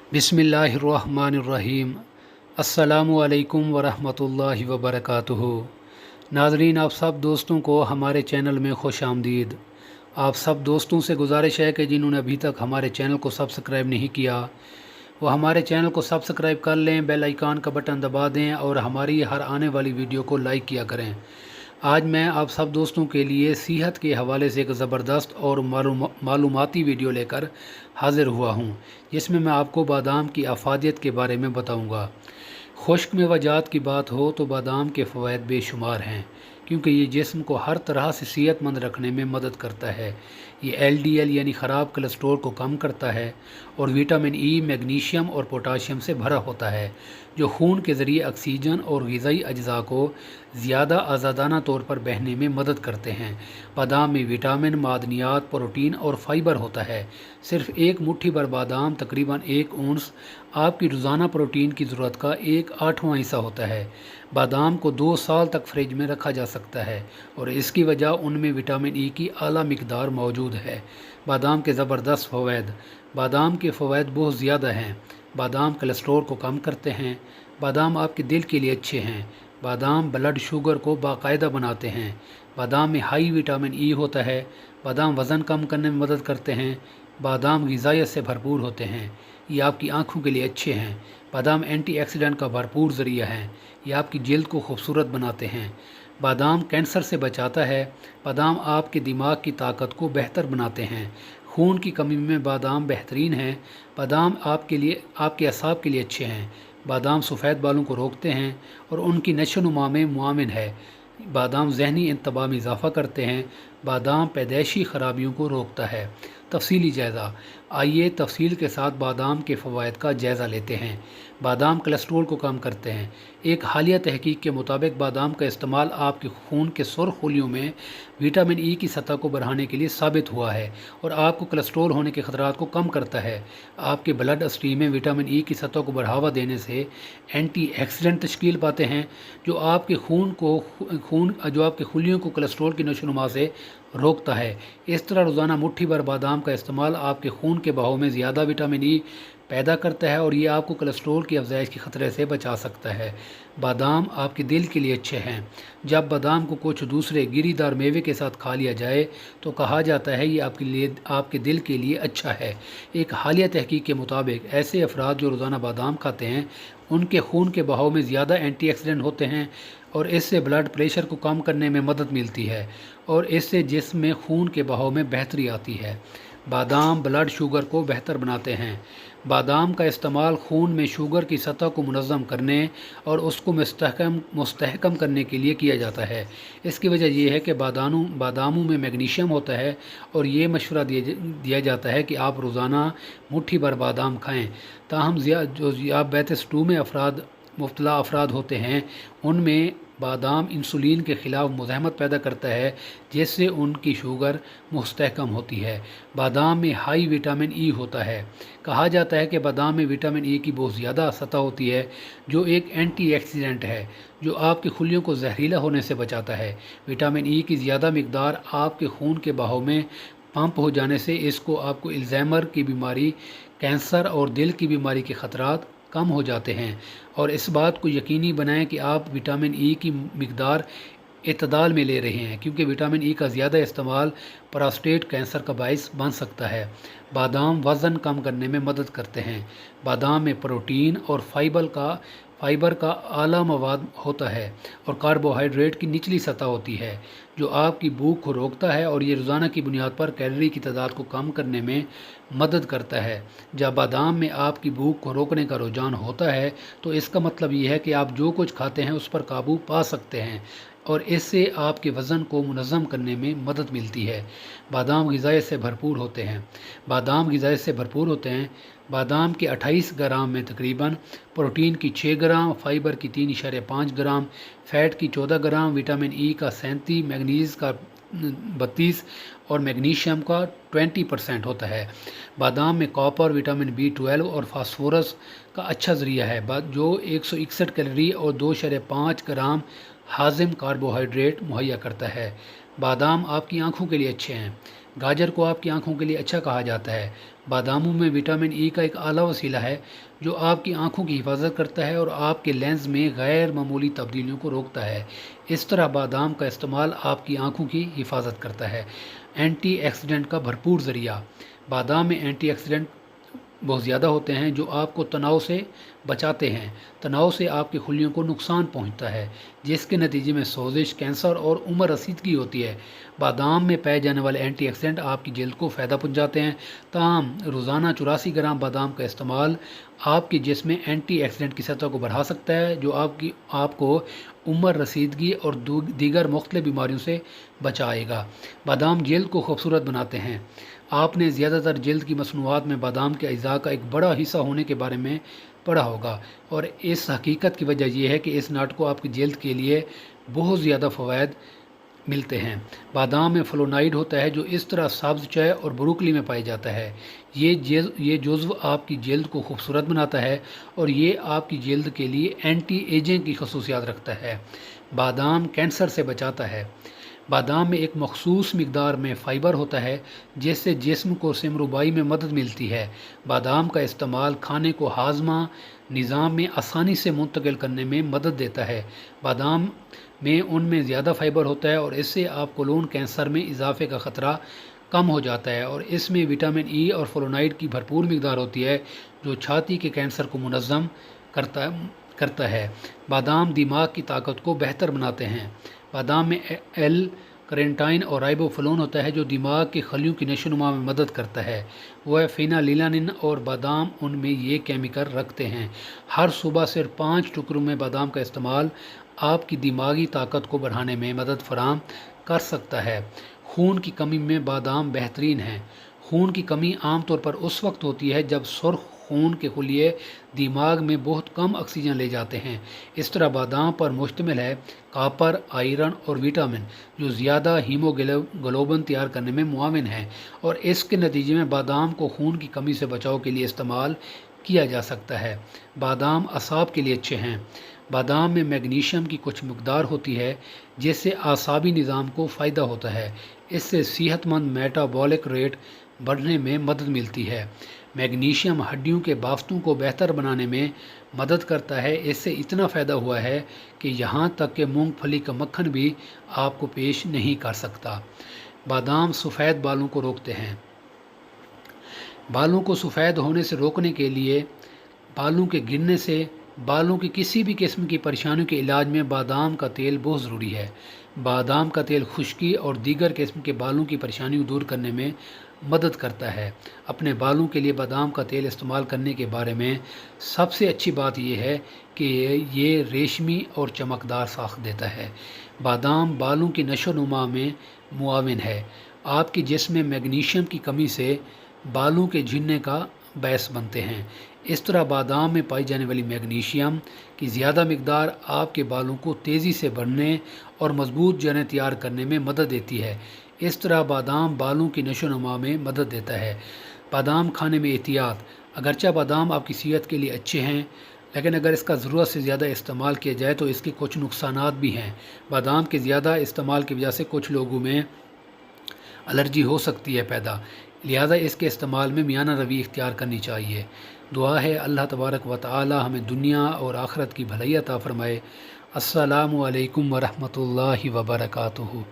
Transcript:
बिस्मिल्लाहिर्रहमानिर्रहीम। अस्सलामु अलैकुम वरहमतुल्लाहि वबरकातुहू। नाज़रीन, आप सब दोस्तों को हमारे चैनल में खुश आमदीद। आप सब दोस्तों से गुजारिश है कि जिन्होंने अभी तक हमारे चैनल को सब्सक्राइब नहीं किया वो हमारे चैनल को सब्सक्राइब कर लें, बेल आइकन का बटन दबा दें और हमारी हर आने वाली वीडियो को लाइक किया करें। आज मैं आप सब दोस्तों के लिए सेहत के हवाले से एक ज़बरदस्त और मालूमाती वीडियो लेकर हाज़िर हुआ हूँ, जिसमें मैं आपको बादाम की अफादियत के बारे में बताऊँगा। खुश्क मेवाजात की बात हो तो बादाम के फ़वाइद बेशुमार हैं, क्योंकि ये जिस्म को हर तरह से सेहतमंद रखने में मदद करता है। ये एलडीएल यानी ख़राब कोलेस्ट्रॉल को कम करता है और विटामिन ई, मैग्नीशियम और पोटाशियम से भरा होता है, जो खून के ज़रिए ऑक्सीजन और ग़िज़ाई अज्जा को ज़्यादा आज़ादाना तौर पर बहने में मदद करते हैं। बादाम में विटामिन, मादनियात, प्रोटीन और फाइबर होता है। सिर्फ एक मुट्ठी भर बादाम तकरीबन 1 औंस आपकी रोज़ाना प्रोटीन की ज़रूरत का 1/8वां हिस्सा होता है। बादाम को 2 साल तक फ्रिज में रखा जा सकता है और इसकी वजह उनमें विटामिन ई की आला मिकदार मौजूद है। बादाम के ज़बरदस्त फ़वाइद। बादाम के फ़वाइद बहुत ज़्यादा हैं। बादाम कोलेस्ट्रॉल को कम करते हैं। बादाम आपके दिल के लिए अच्छे हैं। बादाम ब्लड शुगर को बाकायदा बनाते हैं। बादाम में हाई विटामिन ई होता है। बादाम वज़न कम करने में मदद करते हैं। बादाम ग़िज़ाइयत से भरपूर होते हैं। ये आपकी आँखों के लिए अच्छे हैं। बादाम एंटीऑक्सीडेंट का भरपूर ज़रिया है। ये आपकी जल्द को खूबसूरत बनाते हैं। बादाम कैंसर से बचाता है। बादाम आपके दिमाग की ताकत को बेहतर बनाते हैं। खून की कमी में बादाम बेहतरीन है। बादाम आपके असाब के लिए अच्छे हैं। बादाम सफ़ेद बालों को रोकते हैं और उनकी नशोनुमा में मुआविन है। बादाम ज़हनी इंतबाह में इजाफ़ा करते हैं। बादाम पैदाइशी ख़राबियों को रोकता है। तफसीली जायज़ा। आइए तफसील के साथ बादाम के फ़वाइद का जायज़ा लेते हैं। बादाम कोलेस्ट्रॉल को कम करते हैं। एक हालिया तहकीक के मुताबिक बादाम का इस्तेमाल आपके खून के सुर्ख खूलियों में विटामिन ई की सतह को बढ़ाने के लिए साबित हुआ है और आपको कोलेस्ट्रॉल होने के ख़तरात को कम करता है। आपके ब्लड स्ट्रीम में विटामिन ई की सतह को बढ़ावा देने से एंटीऑक्सीडेंट तश्कील पाते हैं, जो आपके खुलियों को कोलेस्ट्रॉल की नशोनुमा से रोकता है। इस तरह रोज़ाना मुट्ठी भर बादाम का इस्तेमाल आपके खून के बहाव में ज़्यादा विटामिन ई पैदा करता है और ये आपको कोलेस्ट्रॉल की अफजाइश के ख़तरे से बचा सकता है। बादाम आपके दिल के लिए अच्छे हैं। जब बादाम को कुछ दूसरे गिरीदार मेवे के साथ खा लिया जाए तो कहा जाता है ये आपके दिल के लिए अच्छा है। एक हालिया तहकीक के मुताबिक ऐसे अफराद जो रोज़ाना बादाम खाते हैं उनके खून के बहाव में ज़्यादा एंटीऑक्सीडेंट होते हैं और इससे ब्लड प्रेशर को कम करने में मदद मिलती है और इससे जिस्म में खून के बहाव में बेहतरी आती है। बादाम ब्लड शुगर को बेहतर बनाते हैं। बादाम का इस्तेमाल खून में शुगर की सतह को मुनज़्ज़म करने और उसको मुस्तहकम करने के लिए किया जाता है। इसकी वजह यह है कि बादामों में मैग्नीशियम होता है और ये मशवरा दिया जाता है कि आप रोज़ाना मुट्ठी भर बादाम खाएँ। ताहम जो ज़ियाबेतिस 2 में मुब्तला अफराद होते हैं उनमें बादाम इंसुलिन के ख़िलाफ़ मुज़ाहमत पैदा करता है, जिससे उनकी शुगर मुस्तहकम होती है। बादाम में हाई विटामिन ई होता है। कहा जाता है कि बादाम में विटामिन ई की बहुत ज़्यादा सतह होती है, जो एक एंटीऑक्सीडेंट है जो आपकी खुलियों को जहरीला होने से बचाता है। विटामिन ई की ज़्यादा मिकदार आपके खून के बहाव में पंप हो जाने से इसको आपको अल्ज़ाइमर की बीमारी, कैंसर और दिल की बीमारी के ख़तरात कम हो जाते हैं। और इस बात को यकीनी बनाएं कि आप विटामिन ई की मिकदार इतदाल में ले रहे हैं, क्योंकि विटामिन ई का ज़्यादा इस्तेमाल प्रोस्टेट कैंसर का बाइस बन सकता है। बादाम वज़न कम करने में मदद करते हैं। बादाम में प्रोटीन और फाइबर का आला मवाद होता है और कार्बोहाइड्रेट की निचली सतह होती है, जो आपकी भूख को रोकता है और ये रोज़ाना की बुनियाद पर कैलोरी की तादाद को कम करने में मदद करता है। जब बादाम में आपकी भूख को रोकने का रुझान होता है तो इसका मतलब ये है कि आप जो कुछ खाते हैं उस पर काबू पा सकते हैं और इससे आपके वज़न को मुनज़्ज़म करने में मदद मिलती है। बादाम ग़िज़ाइयत से भरपूर होते हैं। बादाम के 28 ग्राम में तकरीबन प्रोटीन की 6 ग्राम, फाइबर की 3.5 ग्राम, फ़ैट की 14 ग्राम, विटामिन ई का 37, मैग्नीज का 32 और मैग्नीशियम का 20% होता है। बादाम में कॉपर, विटामिन B12 और फास्फोरस का अच्छा ज़रिया है, जो 161 कैलोरी और 2.5 ग्राम हाजिम कार्बोहाइड्रेट मुहैया करता है। बादाम आपकी आँखों के लिए अच्छे हैं। गाजर को आपकी आंखों के लिए अच्छा कहा जाता है। बादामों में विटामिन ई का एक आला वसीला है जो आपकी आंखों की हिफाजत करता है और आपके लेंस में गैर मामूली तब्दीलियों को रोकता है। इस तरह बादाम का इस्तेमाल आपकी आंखों की हिफाजत करता है। एंटीऑक्सीडेंट का भरपूर ज़रिया। बादाम में एंटीऑक्सीडेंट बहुत ज़्यादा होते हैं जो आपको तनाव से बचाते हैं। तनाव से आपकी खुलियों को नुकसान पहुंचता है जिसके नतीजे में सोजिश, कैंसर और उम्र रसीदगी होती है। बादाम में पाए जाने वाले एंटीऑक्सीडेंट आपकी जल्द को फ़ायदा पहुंचाते हैं। ताहम रोज़ाना 84 ग्राम बादाम का इस्तेमाल आपके जिस्म में एंटीऑक्सीडेंट की सतह को बढ़ा सकता है जो आपको उम्र रसीदगी और दीगर मुख्तलिफ बीमारियों से बचाएगा। बादाम जल्द को खूबसूरत बनाते हैं। आपने ज़्यादातर जल्द की मसनूआत में बादाम के अज्जा का एक बड़ा हिस्सा होने के बारे में पढ़ा होगा और इस हकीकत की वजह यह है कि इस नाट को आपकी जल्द के लिए बहुत ज़्यादा फ़वाद मिलते हैं। बादाम में फ्लोनाइड होता है जो इस तरह सब्ज़ चाय और ब्रोकली में पाया जाता है। ये जुज़्व आपकी जल्द को खूबसूरत बनाता है और ये आपकी जल्द के लिए एंटी एजिंग की खसूसियात रखता है। बादाम कैंसर से बचाता है। बादाम में एक मखसूस मिकदार में फ़ाइबर होता है जिससे जिस्म को सिमरुबाई में मदद मिलती है। बादाम का इस्तेमाल खाने को हाजमा निज़ाम में आसानी से मुंतकिल करने में मदद देता है। बादाम में उनमें ज़्यादा फ़ाइबर होता है और इससे आप कोलोन कैंसर में इजाफे का ख़तरा कम हो जाता है और इसमें विटामिन ई और फ्लोराइड की भरपूर मिकदार होती है जो छाती के कैंसर को मुनज़्ज़म करता है। बादाम दिमाग की ताकत को बेहतर बनाते हैं। बादाम में एल करेंटाइन और राइबोफ्लोन होता है जो दिमाग की खलियों की नशोनुमा में मदद करता है। वह फेनालिलानिन और बादाम उनमें ये केमिकल रखते हैं। हर सुबह सिर्फ 5 टुकड़ों में बादाम का इस्तेमाल आपकी दिमागी ताकत को बढ़ाने में मदद फराहम कर सकता है। खून की कमी में बादाम बेहतरीन है। खून की कमी आमतौर पर उस वक्त होती है जब सुर्ख खून के खुलिये दिमाग में बहुत कम ऑक्सीजन ले जाते हैं। इस तरह बादाम पर मुश्तमिल है कापर, आयरन और विटामिन जो ज़्यादा हीमोग्लोबिन तैयार करने में मुआविन है और इसके नतीजे में बादाम को खून की कमी से बचाव के लिए इस्तेमाल किया जा सकता है। बादाम असाब के लिए अच्छे हैं। बादाम में मैग्नीशियम की कुछ मकदार होती है जिससे आसाबी निज़ाम को फ़ायदा होता है। इससे सेहतमंद मेटाबॉलिक रेट बढ़ने में मदद मिलती है। मैग्नीशियम हड्डियों के बाफ्तों को बेहतर बनाने में मदद करता है। इससे इतना फ़ायदा हुआ है कि यहाँ तक कि मूंगफली का मक्खन भी आपको पेश नहीं कर सकता। बादाम सफ़ेद बालों को रोकते हैं। बालों को सफ़ेद होने से रोकने के लिए बालों के गिरने से बालों की किसी भी किस्म की परेशानियों के इलाज में बादाम का तेल बहुत ज़रूरी है। बादाम का तेल खुश्की और दीगर किस्म के बालों की परेशानियों दूर करने में मदद करता है। अपने बालों के लिए बादाम का तेल इस्तेमाल करने के बारे में सबसे अच्छी बात यह है कि ये रेशमी और चमकदार साख देता है। बादाम बालों की नशोनुमा में मुआविन है। आपके जिस्म में मैग्नीशियम की कमी से बालों के झड़ने का बायस बनते हैं। इस तरह बादाम में पाई जाने वाली मैग्नीशियम की ज़्यादा मिकदार आपके बालों को तेज़ी से बढ़ने और मजबूत जड़ें तैयार करने में मदद देती है। इस तरह बादाम बालों की नशोनुमा में मदद देता है। बादाम खाने में एहतियात। अगरचे बादाम आपकी सेहत के लिए अच्छे हैं लेकिन अगर इसका ज़रूरत से ज़्यादा इस्तेमाल किया जाए तो इसके कुछ नुकसानात भी हैं। बादाम के ज़्यादा इस्तेमाल की वजह से कुछ लोगों में एलर्जी हो सकती है पैदा, लिहाजा इसके इस्तेमाल में मियाना रवि इख्तियार करनी चाहिए। दुआ है अल्लाह तबारक व तआला हमें दुनिया और आखिरत की भलाई अता फ़रमाए। अस्सलामु अलैकुम व रहमतुल्लाहि व बरकातुहू।